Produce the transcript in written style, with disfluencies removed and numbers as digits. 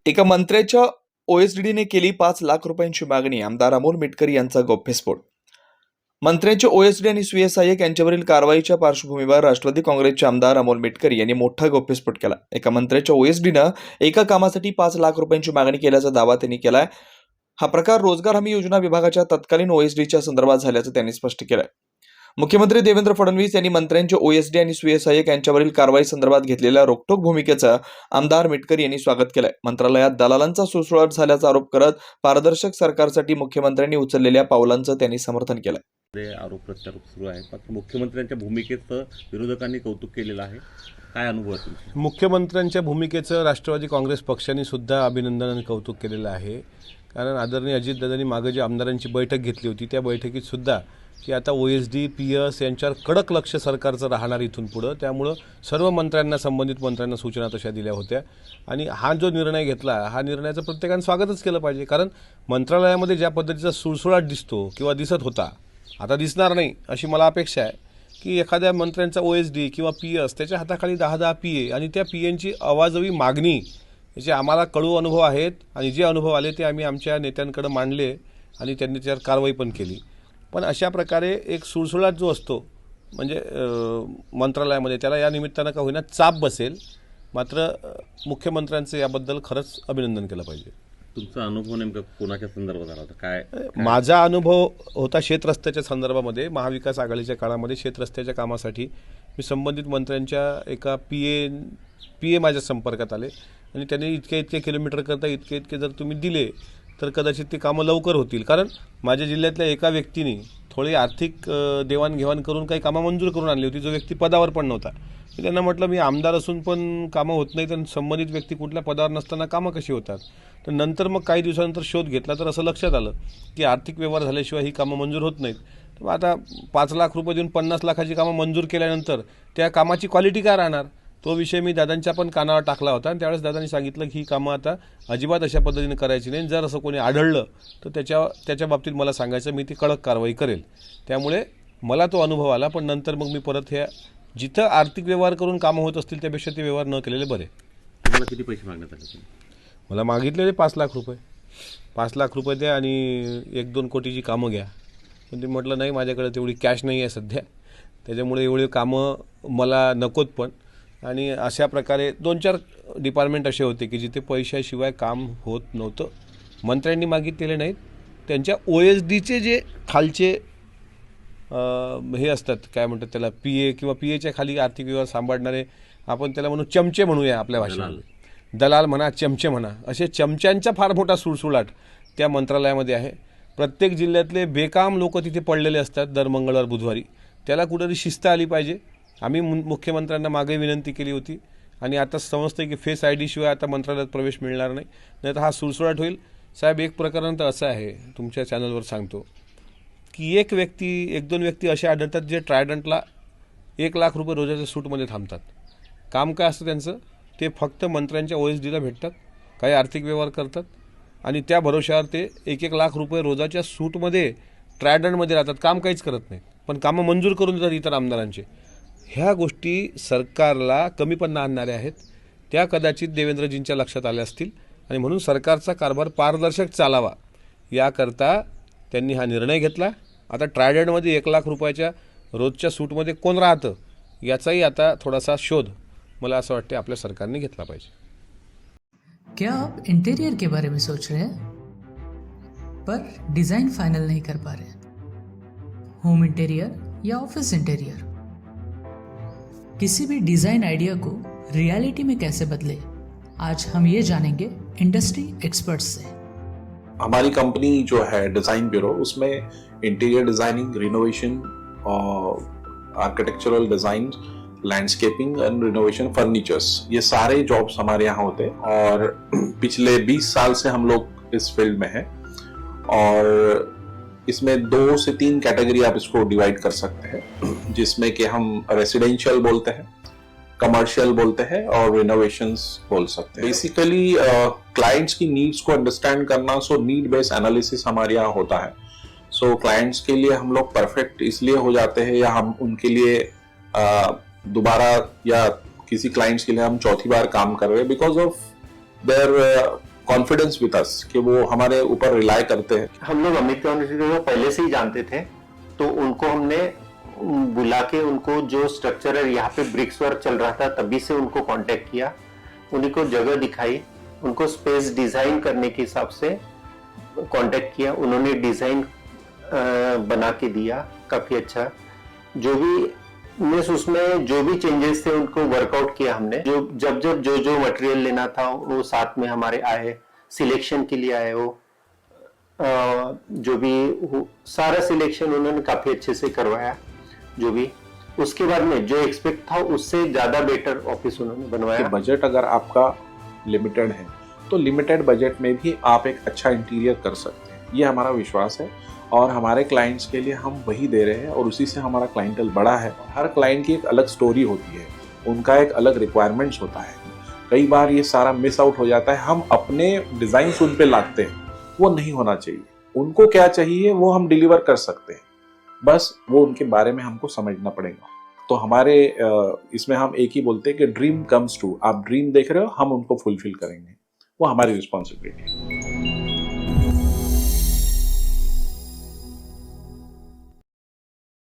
एका मंत्र्याच्या ओएसडीने केली 5 लाख रुपयांची मागणी. आमदार अमोल मिटकरी यांचा गौप्यस्फोट. मंत्र्यांचे ओएसडी आणि स्वीय सहाय्यक यांच्यावरील कारवाईच्या पार्श्वभूमीवर राष्ट्रवादी काँग्रेसचे आमदार अमोल मिटकरी यांनी मोठा गौप्यस्फोट केला. एका मंत्र्याच्या ओएसडीनं एका कामासाठी 5 लाख रुपयांची मागणी केल्याचा दावा त्यांनी केलाय. हा प्रकार रोजगार हमी योजना विभागाच्या तत्कालीन ओएसडीच्या संदर्भात झाल्याचं त्यांनी स्पष्ट केलंय. मुख्यमंत्री देवेंद्र फडणवीस यांनी मंत्र्यांचे ओएसडी आणि स्वीय सहाय्यक यांच्यावरील कारवाई संदर्भात घेतलेल्या रोखठोक भूमिकेचं आमदार मिटकरी यांनी स्वागत केलंय. मंत्रालयात दलालांचा सुळसुळाट झाल्याचा आरोप करत पारदर्शक सरकारसाठी मुख्यमंत्र्यांनी उचललेल्या पावलांचं त्यांनी समर्थन केलंय. आरोप प्रत्यारोप सुरू आहे. मात्र मुख्यमंत्र्यांच्या भूमिकेचं विरोधकांनी कौतुक केलेलं आहे. काय अनुभव आहे तुमचा? मुख्यमंत्र्यांच्या भूमिकेचं राष्ट्रवादी काँग्रेस पक्षाने सुद्धा अभिनंदन आणि कौतुक केलेलं आहे. कारण आदरणीय अजितदादांनी मागे जी आमदारांची बैठक घेतली होती त्या बैठकीत सुद्धा की आता ओएसडी पीएस यांच्यावर कडक लक्ष सरकारचं राहणार इथून पुढं. त्यामुळं सर्व मंत्र्यांना, संबंधित मंत्र्यांना सूचना तशा दिल्या होत्या. आणि हा जो निर्णय घेतला, हा निर्णयाचं प्रत्येकाने स्वागतच केलं पाहिजे. कारण मंत्रालयामध्ये ज्या पद्धतीचा सुळसुळाट दिसतो किंवा दिसत होता, आता दिसणार नाही अशी मला अपेक्षा आहे की एखाद्या मंत्र्यांचा ओएसडी किंवा पीएस त्याच्या हाताखाली 10 पीए आणि त्या पीएंची आवाजवी मागणी, याचे आम्हाला कळू अनुभव आहेत. आणि जे अनुभव आले ते आम्ही आमच्या नेत्यांकडे मांडले आणि त्यांनी त्यावर कारवाई पण केली. पण अशा प्रकारे एक सुळसुळाट जो असतो म्हणजे मंत्रालयामध्ये, त्याला या निमित्तानं का होईना चाप बसेल. मात्र मुख्यमंत्र्यांचं याबद्दल खरंच अभिनंदन केलं पाहिजे. तुमचा अनुभव नेमका कोणाच्या संदर्भात आला होता? काय माझा अनुभव होता शेतरस्त्याच्या संदर्भामध्ये. महाविकास आघाडीच्या काळामध्ये शेतरस्त्याच्या कामासाठी मी संबंधित मंत्र्यांच्या एका पीए माझ्या संपर्कात आले आणि त्यांनी इतके किलोमीटर करता इतके जर तुम्ही दिले तर कदाचित ते कामं लवकर होतील. कारण माझ्या जिल्ह्यातल्या एका व्यक्तीने थोडी आर्थिक देवाणघेवाण करून काही कामं मंजूर करून आणली होती, जो व्यक्ती पदावर पण नव्हता. मी त्यांना म्हटलं, मी आमदार असून पण कामं होत नाही तर संबंधित व्यक्ती कुठल्या पदावर नसताना कामं कशी होतात? तर नंतर मग काही दिवसानंतर शोध घेतला तर असं लक्षात आलं की आर्थिक व्यवहार झाल्याशिवाय ही कामं मंजूर होत नाहीत. तर आता 5 लाख रुपये देऊन 50 लाखाची कामं मंजूर केल्यानंतर त्या कामाची क्वालिटी काय राहणार? तो विषय मी दादांच्या पण कानावर टाकला होता आणि त्यावेळेस दादांनी सांगितलं की ही कामं आता अजिबात अशा पद्धतीने करायची नाही. जर असं कोणी आढळलं तर त्याच्या बाबतीत मला सांगायचं, मी ती कडक कारवाई करेल. त्यामुळे मला तो अनुभव आला. पण नंतर मग मी परत ह्या जिथं आर्थिक व्यवहार करून कामं होत असतील त्यापेक्षा ते व्यवहार न केलेले बरे. तुम्हाला किती पैसे मागण्यात आले? मला मागितलेले 5 लाख रुपये. 5 लाख रुपये द्या आणि 1-2 कोटीची कामं घ्या. पण ते म्हटलं नाही, माझ्याकडे तेवढी कॅश नाही आहे सध्या, त्याच्यामुळे एवढी कामं मला नकोत. पण आणि अशा प्रकारे 2-4 डिपार्टमेंट असे होते की जिथे पैशाशिवाय काम होत नव्हतं. मंत्र्यांनी मागितलेले नाहीत, त्यांच्या ओएसडीचे जे खालचे हे असतात, काय म्हणतात त्याला, पीए किंवा पीएच्या खाली आर्थिक व्यवहार सांभाळणारे, आपण त्याला म्हणू चमचे म्हणूया आपल्या भाषेत, दलाल म्हणा, चमचे म्हणा, असे चमच्यांचा फार मोठा सुळसुळाट त्या मंत्रालयामध्ये आहे. प्रत्येक जिल्ह्यातले बेकाम लोक तिथे पडलेले असतात दर मंगळवार बुधवारी. त्याला कुठेतरी शिस्त आली पाहिजे. आम्ही मुख्यमंत्र्यांना मागे विनंती केली होती आणि आता समजतं की फेस आय डी शिवाय आता मंत्रालयात प्रवेश मिळणार नाही, नाहीतर हा सुळसुळाट होईल. साहेब, एक प्रकरण तर असं आहे, तुमच्या चॅनलवर सांगतो की 1-2 व्यक्ती असे आढळतात जे ट्रायडंटला 1 लाख रुपये रोजाच्या सूटमध्ये थांबतात. काम काय असतं त्यांचं? ते फक्त मंत्र्यांच्या ओएसडीला भेटतात, काही आर्थिक व्यवहार करतात आणि त्या भरोश्यावर ते 1-1 लाख रुपये रोजाच्या सूटमध्ये ट्रायडंटमध्ये राहतात. काम काहीच करत नाहीत, पण कामं मंजूर करून देतात इतर आमदारांचे. ह्या गोष्टी सरकारला कमीपणा आणणाऱ्या आहेत. त्या कदाचित देवेंद्रजींच्या लक्षात आल्या असतील आणि म्हणून सरकारचा कारभार पारदर्शक चालावा याकरता त्यांनी हा निर्णय घेतला. आता ट्रायडंटमध्ये 1 लाख रुपयाच्या रोजच्या सूटमध्ये कोण राहतं याचाही आता थोडासा शोध मला असं वाटते आपल्या सरकारने घेतला पाहिजे. क्या आप इंटीरियर के बारे में सोच रहे हैं पर डिज़ाइन फाइनल नहीं कर पा रहे? होम इंटीरियर या ऑफिस इंटीरियर, किसी भी डिज़ाइन आइडिया को रियलिटी में कैसे बदले, आज हम ये जानेंगे इंडस्ट्री एक्सपर्ट्स से. हमारी कंपनी जो है डिज़ाइन ब्यूरो, उसमें interior designing, renovation, architectural design, landscaping end renovation, furnitures, ये सारे जॉब्स हमारे यहाँ होते हैं. और पिछले 20 साल से हम लोग इस फील्ड में हैं. और इसमें 2 से 3 कैटेगरी आप इसको डिवाइड कर सकते हैं, जिसमें कि हम रेसिडेंशियल बोलते हैं, कमर्शियल बोलते हैं और रिनोवेशंस बोल सकते हैं. बेसिकली क्लाइंट्स की नीड्स को अंडरस्टैंड करना, सो नीड बेस्ड एनालिसिस हमारे यहाँ होता है. सो क्लाइंट्स के लिए हम लोग परफेक्ट इसलिए हो जाते हैं, या हम उनके लिए दोबारा, या किसी क्लाइंट्स के लिए हम चौथी बार काम कर रहे हैं because of their confidence with us कि वो हमारे ऊपर रिलाय करते हैं। हम लोग अमित कम्युनिटी को पहले से ही जानते थे, तो उनको हमने बुला के उनको जो स्ट्रक्चर है यहाँ पे ब्रिक्स वर्क चल रहा था तभी से उनको कांटेक्ट किया, उन्हीं को जगह दिखाई, उनको स्पेस डिजाइन करने के हिसाब से कांटेक्ट किया, उन्होंने डिजाइन बना के दिया काफी अच्छा। जो भी मीन्स उसमें जो भी चेंजेस थे उनको वर्कआउट किया हमने। जब जो मटेरियल लेना था वो साथ में हमारे आए, सिलेक्शन के लिए आए, वो जो भी सारा सिलेक्शन उन्होंने काफी अच्छे से करवाया। जो भी उसके बाद में जो एक्सपेक्ट था उससे ज्यादा बेटर ऑफिस उन्होंने बनवाया। बजट अगर आपका लिमिटेड है तो लिमिटेड बजट में भी आप एक अच्छा इंटीरियर कर सकते हैं, ये हमारा विश्वास है। और हमारे क्लाइंट्स के लिए हम वही दे रहे हैं और उसी से हमारा क्लाइंटल बड़ा है। हर क्लाइंट की एक अलग स्टोरी होती है, उनका एक अलग रिक्वायरमेंट्स होता है। कई बार ये सारा मिस आउट हो जाता है, हम अपने डिज़ाइन उन पे लादते हैं, वो नहीं होना चाहिए। उनको क्या चाहिए वो हम डिलीवर कर सकते हैं, बस वो उनके बारे में हमको समझना पड़ेगा। तो हमारे इसमें हम एक ही बोलते हैं कि ड्रीम कम्स ट्रू। आप ड्रीम देख रहे हो, हम उनको फुलफिल करेंगे, वो हमारी रिस्पॉन्सिबिलिटी है।